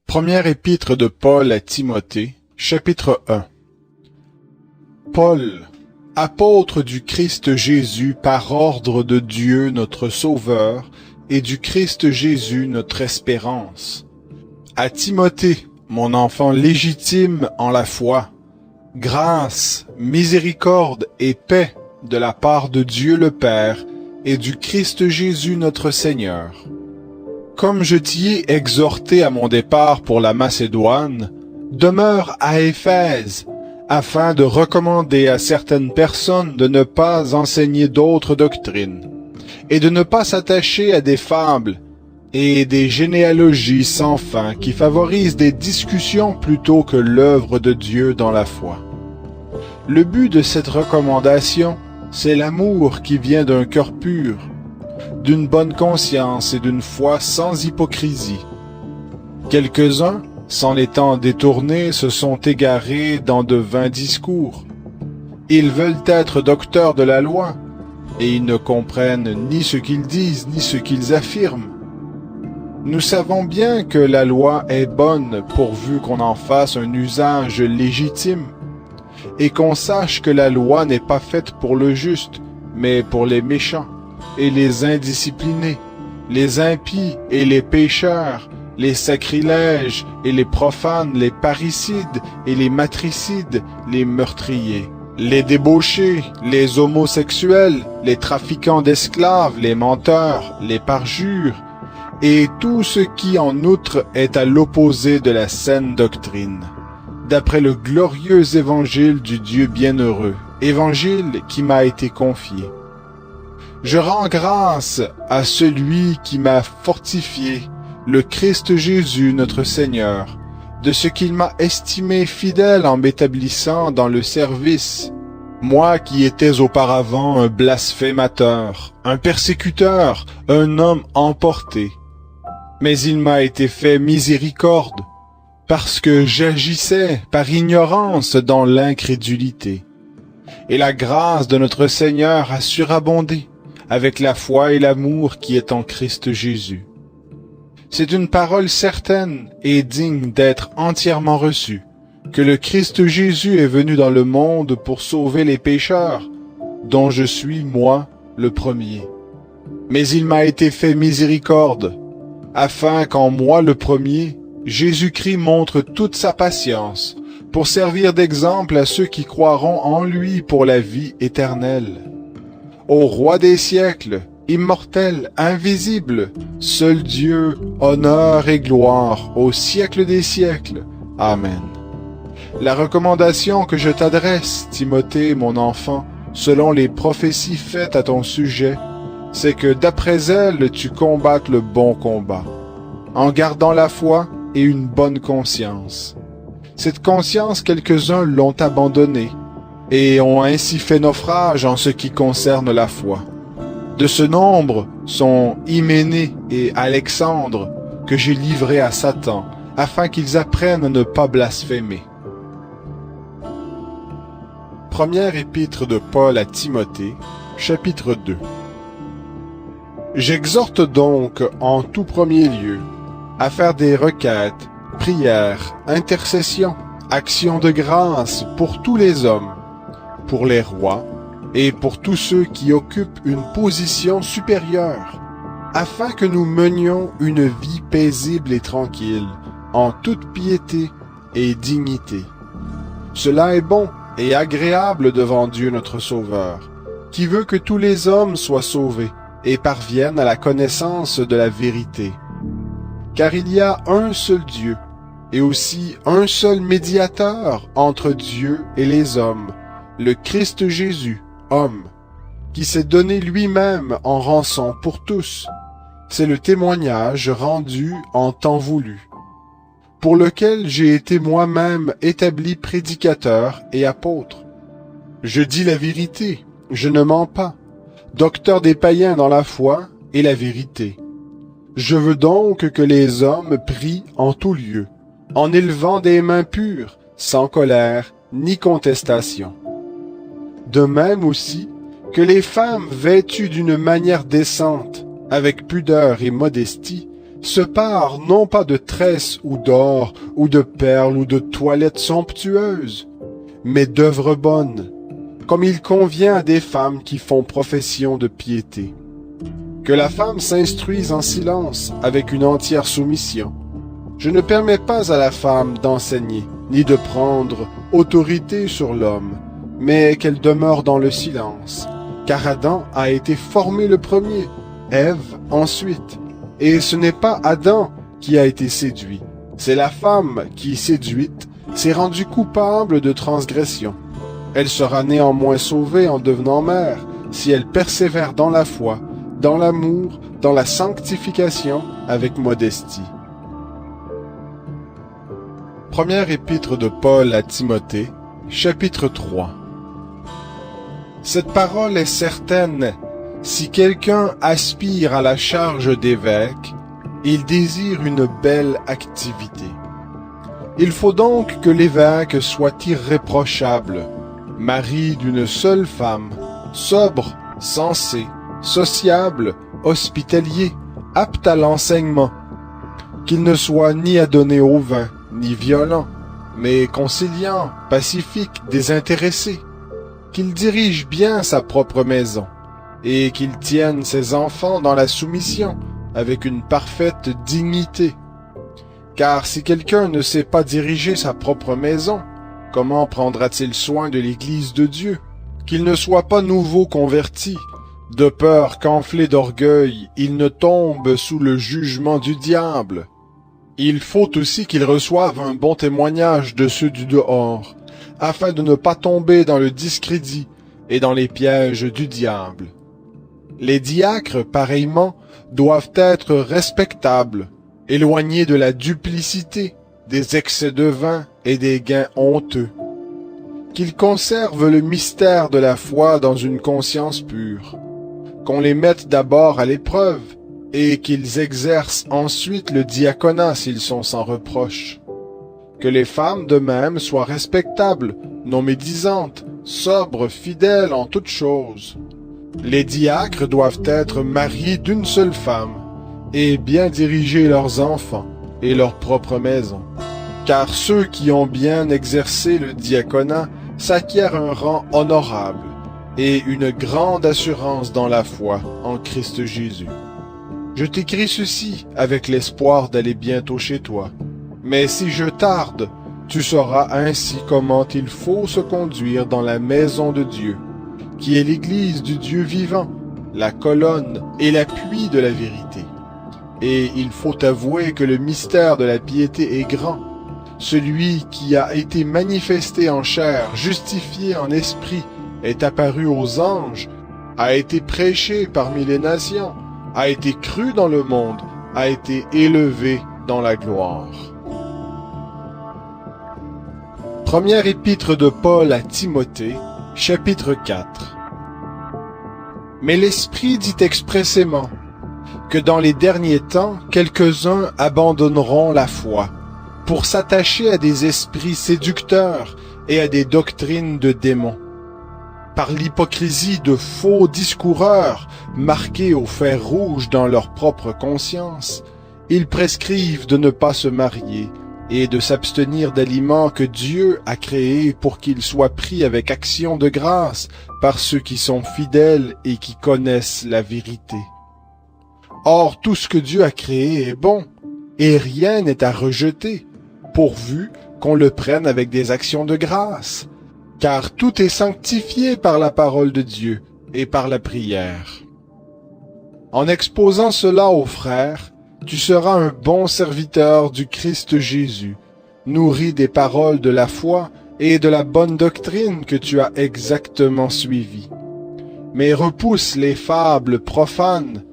Première épître de Paul à Timothée, chapitre 1. Paul, apôtre du Christ Jésus par ordre de Dieu notre Sauveur, et du Christ Jésus notre espérance. À Timothée, mon enfant légitime en la foi, grâce, miséricorde et paix de la part de Dieu le Père et du Christ Jésus notre Seigneur. Comme je t'y ai exhorté à mon départ pour la Macédoine, demeure à Éphèse, afin de recommander à certaines personnes de ne pas enseigner d'autres doctrines, et de ne pas s'attacher à des fables et des généalogies sans fin qui favorisent des discussions plutôt que l'œuvre de Dieu dans la foi. Le but de cette recommandation, c'est l'amour qui vient d'un cœur pur, d'une bonne conscience et d'une foi sans hypocrisie. Quelques-uns, s'en étant détournés, se sont égarés dans de vains discours. Ils veulent être docteurs de la loi, et ils ne comprennent ni ce qu'ils disent, ni ce qu'ils affirment. Nous savons bien que la loi est bonne pourvu qu'on en fasse un usage légitime, et qu'on sache que la loi n'est pas faite pour le juste, mais pour les méchants, et les indisciplinés, les impies et les pécheurs, les sacrilèges et les profanes, les parricides et les matricides, les meurtriers, les débauchés, les homosexuels, les trafiquants d'esclaves, les menteurs, les parjures, et tout ce qui en outre est à l'opposé de la saine doctrine, d'après le glorieux évangile du Dieu bienheureux, évangile qui m'a été confié. Je rends grâce à celui qui m'a fortifié, le Christ Jésus notre Seigneur, de ce qu'il m'a estimé fidèle en m'établissant dans le service, moi qui étais auparavant un blasphémateur, un persécuteur, un homme emporté. Mais il m'a été fait miséricorde, parce que j'agissais par ignorance dans l'incrédulité. Et la grâce de notre Seigneur a surabondé, avec la foi et l'amour qui est en Christ Jésus. C'est une parole certaine et digne d'être entièrement reçue, que le Christ Jésus est venu dans le monde pour sauver les pécheurs, dont je suis, moi, le premier. Mais il m'a été fait miséricorde, afin qu'en moi le premier, Jésus-Christ montre toute sa patience, pour servir d'exemple à ceux qui croiront en lui pour la vie éternelle. Ô Roi des siècles, immortel, invisible, seul Dieu, honneur et gloire au siècle des siècles. Amen. La recommandation que je t'adresse, Timothée, mon enfant, selon les prophéties faites à ton sujet, c'est que d'après elles tu combattes le bon combat, en gardant la foi et une bonne conscience. Cette conscience, quelques-uns l'ont abandonnée, et ont ainsi fait naufrage en ce qui concerne la foi. De ce nombre sont Hyménée et Alexandre, que j'ai livrés à Satan, afin qu'ils apprennent à ne pas blasphémer. Première épître de Paul à Timothée, chapitre 2. J'exhorte donc en tout premier lieu à faire des requêtes, prières, intercessions, actions de grâce pour tous les hommes, pour les rois et pour tous ceux qui occupent une position supérieure, afin que nous menions une vie paisible et tranquille, en toute piété et dignité. Cela est bon et agréable devant Dieu notre Sauveur, qui veut que tous les hommes soient sauvés et parviennent à la connaissance de la vérité. Car il y a un seul Dieu, et aussi un seul médiateur entre Dieu et les hommes, le Christ Jésus, homme, qui s'est donné lui-même en rançon pour tous. C'est le témoignage rendu en temps voulu, pour lequel j'ai été moi-même établi prédicateur et apôtre. Je dis la vérité, je ne mens pas, docteur des païens dans la foi et la vérité. Je veux donc que les hommes prient en tout lieu, en élevant des mains pures, sans colère ni contestation. De même aussi que les femmes vêtues d'une manière décente, avec pudeur et modestie, se pare non pas de tresses ou d'or, ou de perles ou de toilettes somptueuses, mais d'œuvres bonnes, comme il convient à des femmes qui font profession de piété. Que la femme s'instruise en silence, avec une entière soumission. Je ne permets pas à la femme d'enseigner, ni de prendre autorité sur l'homme, mais qu'elle demeure dans le silence, car Adam a été formé le premier, Ève ensuite. Et ce n'est pas Adam qui a été séduit, c'est la femme qui, séduite, s'est rendue coupable de transgression. Elle sera néanmoins sauvée en devenant mère, si elle persévère dans la foi, dans l'amour, dans la sanctification, avec modestie. Première épître de Paul à Timothée, chapitre 3. Cette parole est certaine. Si quelqu'un aspire à la charge d'évêque, il désire une belle activité. Il faut donc que l'évêque soit irréprochable, mari d'une seule femme, sobre, sensé, sociable, hospitalier, apte à l'enseignement, qu'il ne soit ni adonné au vin, ni violent, mais conciliant, pacifique, désintéressé, qu'il dirige bien sa propre maison, et qu'il tienne ses enfants dans la soumission, avec une parfaite dignité. Car si quelqu'un ne sait pas diriger sa propre maison, comment prendra-t-il soin de l'Église de Dieu? Qu'il ne soit pas nouveau converti, de peur qu'enflé d'orgueil, il ne tombe sous le jugement du diable. Il faut aussi qu'il reçoive un bon témoignage de ceux du dehors, afin de ne pas tomber dans le discrédit et dans les pièges du diable. Les diacres, pareillement, doivent être respectables, éloignés de la duplicité, des excès de vin et des gains honteux. Qu'ils conservent le mystère de la foi dans une conscience pure, qu'on les mette d'abord à l'épreuve, et qu'ils exercent ensuite le diaconat s'ils sont sans reproche. Que les femmes de même soient respectables, non médisantes, sobres, fidèles en toutes choses. Les diacres doivent être mariés d'une seule femme, et bien diriger leurs enfants et leur propre maison. Car ceux qui ont bien exercé le diaconat s'acquièrent un rang honorable et une grande assurance dans la foi en Christ Jésus. Je t'écris ceci avec l'espoir d'aller bientôt chez toi. Mais si je tarde, tu sauras ainsi comment il faut se conduire dans la maison de Dieu, qui est l'Église du Dieu vivant, la colonne et l'appui de la vérité. Et il faut avouer que le mystère de la piété est grand. Celui qui a été manifesté en chair, justifié en esprit, est apparu aux anges, a été prêché parmi les nations, a été cru dans le monde, a été élevé dans la gloire. Première épître de Paul à Timothée, chapitre 4. Mais l'Esprit dit expressément que dans les derniers temps, quelques-uns abandonneront la foi, pour s'attacher à des esprits séducteurs et à des doctrines de démons. Par l'hypocrisie de faux discoureurs, marqués au fer rouge dans leur propre conscience, ils prescrivent de ne pas se marier et de s'abstenir d'aliments que Dieu a créés pour qu'ils soient pris avec action de grâce par ceux qui sont fidèles et qui connaissent la vérité. Or, tout ce que Dieu a créé est bon, et rien n'est à rejeter, pourvu qu'on le prenne avec des actions de grâce, car tout est sanctifié par la parole de Dieu et par la prière. En exposant cela aux frères, tu seras un bon serviteur du Christ Jésus, nourri des paroles de la foi et de la bonne doctrine que tu as exactement suivie. Mais repousse les fables profanes,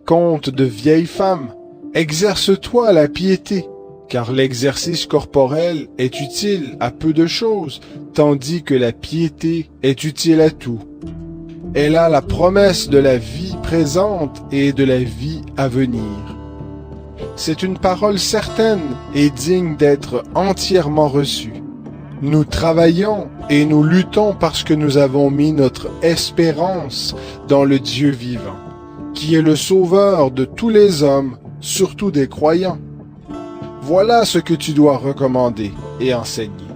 contes de vieilles femmes, exerce-toi la piété, car l'exercice corporel est utile à peu de choses, tandis que la piété est utile à tout. Elle a la promesse de la vie présente et de la vie à venir. C'est une parole certaine et digne d'être entièrement reçue. Nous travaillons et nous luttons parce que nous avons mis notre espérance dans le Dieu vivant, qui est le sauveur de tous les hommes surtout des croyants. Voilà ce que tu dois recommander et enseigner.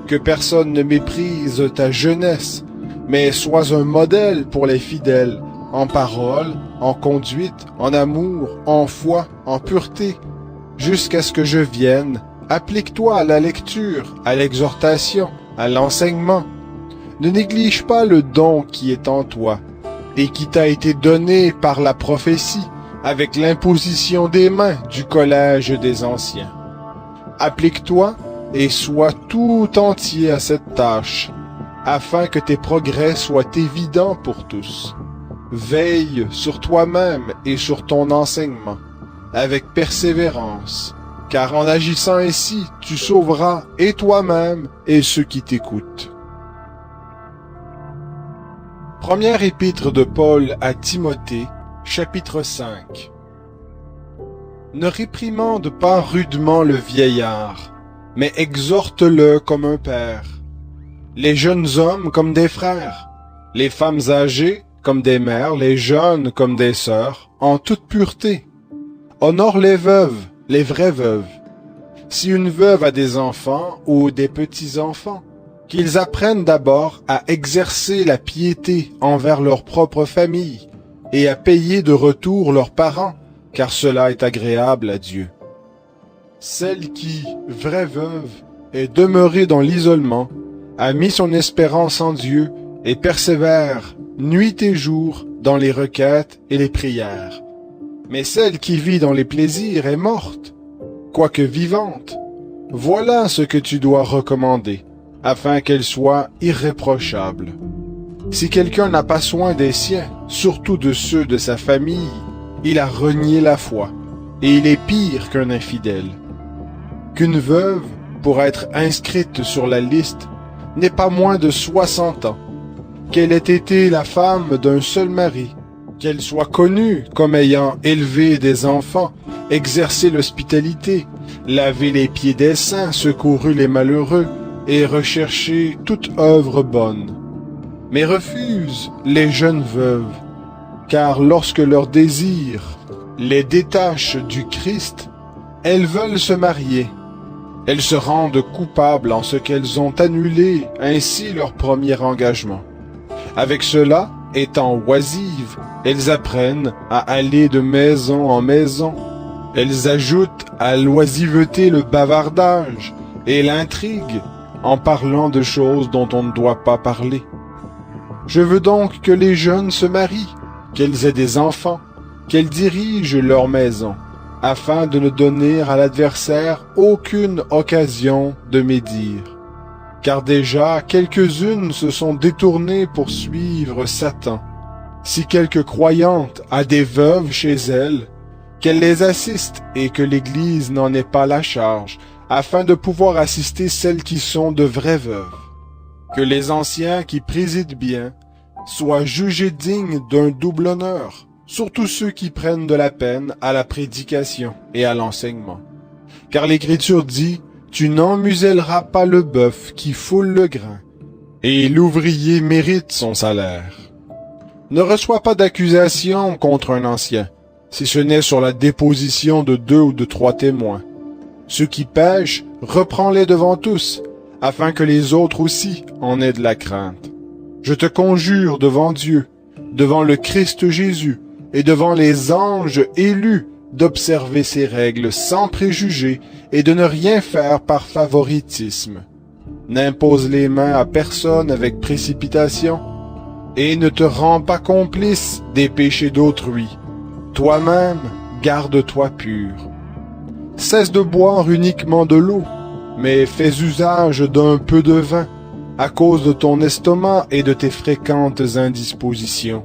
Que personne ne méprise ta jeunesse, mais sois un modèle pour les fidèles, en parole, en conduite, en amour, en foi, en pureté. Jusqu'à ce que je vienne, applique-toi à la lecture, à l'exhortation, à l'enseignement. Ne néglige pas le don qui est en toi et qui t'a été donné par la prophétie avec l'imposition des mains du collège des anciens. Applique-toi et sois tout entier à cette tâche, afin que tes progrès soient évidents pour tous. Veille sur toi-même et sur ton enseignement, avec persévérance, car en agissant ainsi, tu sauveras et toi-même et ceux qui t'écoutent. Première épître de Paul à Timothée, chapitre 5. Ne réprimande pas rudement le vieillard, mais exhorte-le comme un père. Les jeunes hommes comme des frères, les femmes âgées comme des mères, les jeunes comme des sœurs, en toute pureté. Honore les veuves, les vraies veuves. Si une veuve a des enfants ou des petits-enfants, qu'ils apprennent d'abord à exercer la piété envers leur propre famille et à payer de retour leurs parents, car cela est agréable à Dieu. Celle qui, vraie veuve, est demeurée dans l'isolement, a mis son espérance en Dieu et persévère nuit et jour dans les requêtes et les prières. Mais celle qui vit dans les plaisirs est morte, quoique vivante. Voilà ce que tu dois recommander, afin qu'elle soit irréprochable. Si quelqu'un n'a pas soin des siens, surtout de ceux de sa famille, il a renié la foi, et il est pire qu'un infidèle. Qu'une veuve, pour être inscrite sur la liste, n'ait pas moins de 60 ans, qu'elle ait été la femme d'un seul mari, qu'elle soit connue comme ayant élevé des enfants, exercé l'hospitalité, lavé les pieds des saints, secouru les malheureux, et recherché toute œuvre bonne. Mais refuse les jeunes veuves, car lorsque leur désir les détache du Christ, elles veulent se marier. Elles se rendent coupables en ce qu'elles ont annulé ainsi leur premier engagement. Avec cela, étant oisives, elles apprennent à aller de maison en maison. Elles ajoutent à l'oisiveté le bavardage et l'intrigue en parlant de choses dont on ne doit pas parler. Je veux donc que les jeunes se marient, qu'elles aient des enfants, qu'elles dirigent leur maison, afin de ne donner à l'adversaire aucune occasion de médire. Car déjà quelques-unes se sont détournées pour suivre Satan. Si quelque croyante a des veuves chez elle, qu'elle les assiste et que l'Église n'en ait pas la charge, afin de pouvoir assister celles qui sont de vraies veuves. Que les anciens qui président bien soient jugés dignes d'un double honneur, surtout ceux qui prennent de la peine à la prédication et à l'enseignement. Car l'Écriture dit, « Tu n'emmuselleras pas le bœuf qui foule le grain, et l'ouvrier mérite son salaire. » Ne reçois pas d'accusation contre un ancien, si ce n'est sur la déposition de 2 ou de 3 témoins. Ceux qui pêchent, reprends-les devant tous, afin que les autres aussi en aient de la crainte. Je te conjure devant Dieu, devant le Christ Jésus, et devant les anges élus, d'observer ces règles sans préjugés et de ne rien faire par favoritisme. N'impose les mains à personne avec précipitation, et ne te rends pas complice des péchés d'autrui. Toi-même, garde-toi pur. Cesse de boire uniquement de l'eau, mais fais usage d'un peu de vin, à cause de ton estomac et de tes fréquentes indispositions.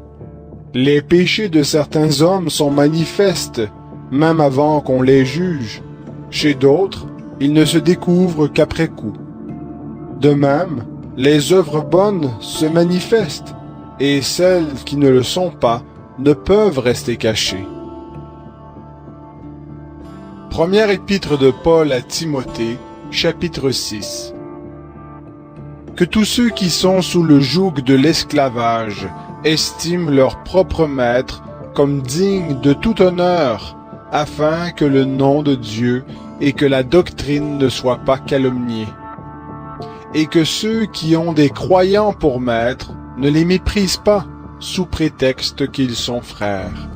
Les péchés de certains hommes sont manifestes, même avant qu'on les juge. Chez d'autres, ils ne se découvrent qu'après coup. De même, les œuvres bonnes se manifestent, et celles qui ne le sont pas ne peuvent rester cachées. Première épître de Paul à Timothée, chapitre 6. Que tous ceux qui sont sous le joug de l'esclavage estiment leur propre maître comme digne de tout honneur, afin que le nom de Dieu et que la doctrine ne soient pas calomniés. Et que ceux qui ont des croyants pour maîtres ne les méprisent pas sous prétexte qu'ils sont frères,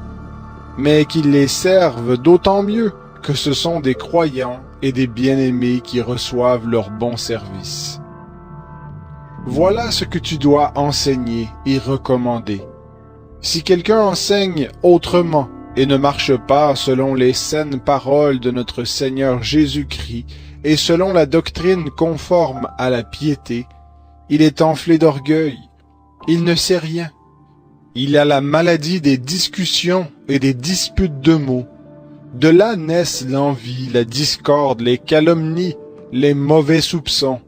mais qu'ils les servent d'autant mieux que ce sont des croyants et des bien-aimés qui reçoivent leur bon service. Voilà ce que tu dois enseigner et recommander. Si quelqu'un enseigne autrement et ne marche pas selon les saines paroles de notre Seigneur Jésus-Christ et selon la doctrine conforme à la piété, il est enflé d'orgueil, il ne sait rien. Il a la maladie des discussions et des disputes de mots. De là naissent l'envie, la discorde, les calomnies, les mauvais soupçons,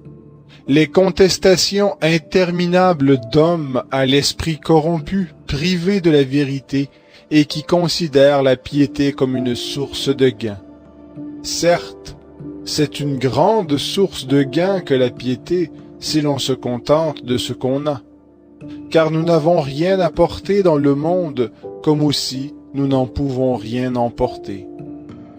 les contestations interminables d'hommes à l'esprit corrompu, privés de la vérité, et qui considèrent la piété comme une source de gain. Certes, c'est une grande source de gain que la piété, si l'on se contente de ce qu'on a. Car nous n'avons rien à porter dans le monde, comme aussi nous n'en pouvons rien emporter.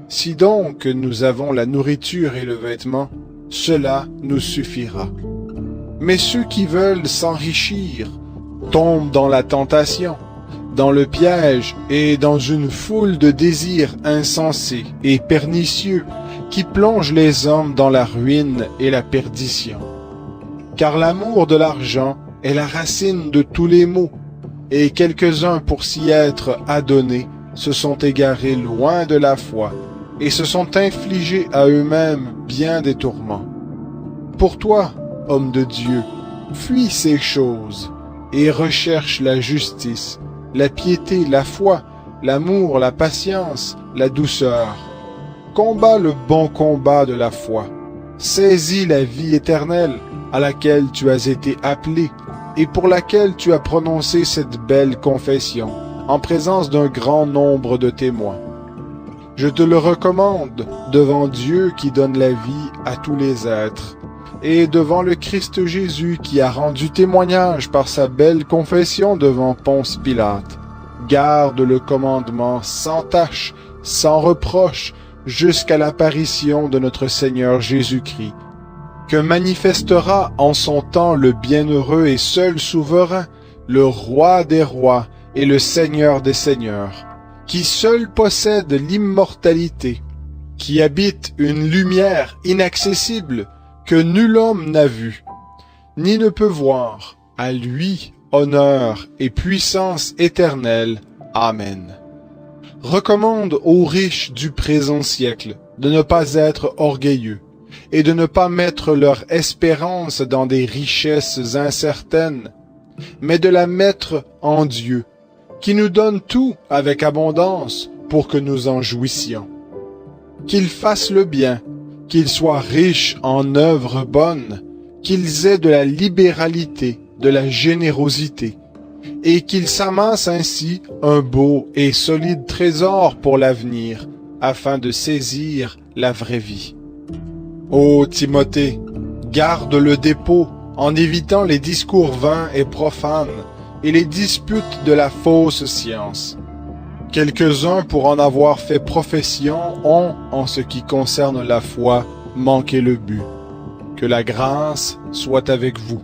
Si donc nous avons la nourriture et le vêtement, cela nous suffira. Mais ceux qui veulent s'enrichir tombent dans la tentation, dans le piège et dans une foule de désirs insensés et pernicieux qui plongent les hommes dans la ruine et la perdition. Car l'amour de l'argent est la racine de tous les maux, et quelques-uns pour s'y être adonnés se sont égarés loin de la foi, et se sont infligés à eux-mêmes bien des tourments. Pour toi, homme de Dieu, fuis ces choses, et recherche la justice, la piété, la foi, l'amour, la patience, la douceur. Combat le bon combat de la foi. Saisis la vie éternelle à laquelle tu as été appelé et pour laquelle tu as prononcé cette belle confession en présence d'un grand nombre de témoins. Je te le recommande devant Dieu qui donne la vie à tous les êtres et devant le Christ Jésus qui a rendu témoignage par sa belle confession devant Ponce Pilate. Garde le commandement sans tache, sans reproche, jusqu'à l'apparition de notre Seigneur Jésus-Christ, que manifestera en son temps le bienheureux et seul souverain, le roi des rois et le Seigneur des seigneurs, qui seul possède l'immortalité, qui habite une lumière inaccessible que nul homme n'a vue, ni ne peut voir. À lui, honneur et puissance éternelle. Amen. Recommande aux riches du présent siècle de ne pas être orgueilleux et de ne pas mettre leur espérance dans des richesses incertaines, mais de la mettre en Dieu, qui nous donne tout avec abondance pour que nous en jouissions. Qu'ils fassent le bien, qu'ils soient riches en œuvres bonnes, qu'ils aient de la libéralité, de la générosité, et qu'ils s'amassent ainsi un beau et solide trésor pour l'avenir, afin de saisir la vraie vie. Ô Timothée, garde le dépôt en évitant les discours vains et profanes et les disputes de la fausse science. Quelques-uns, pour en avoir fait profession, ont, en ce qui concerne la foi, manqué le but. Que la grâce soit avec vous.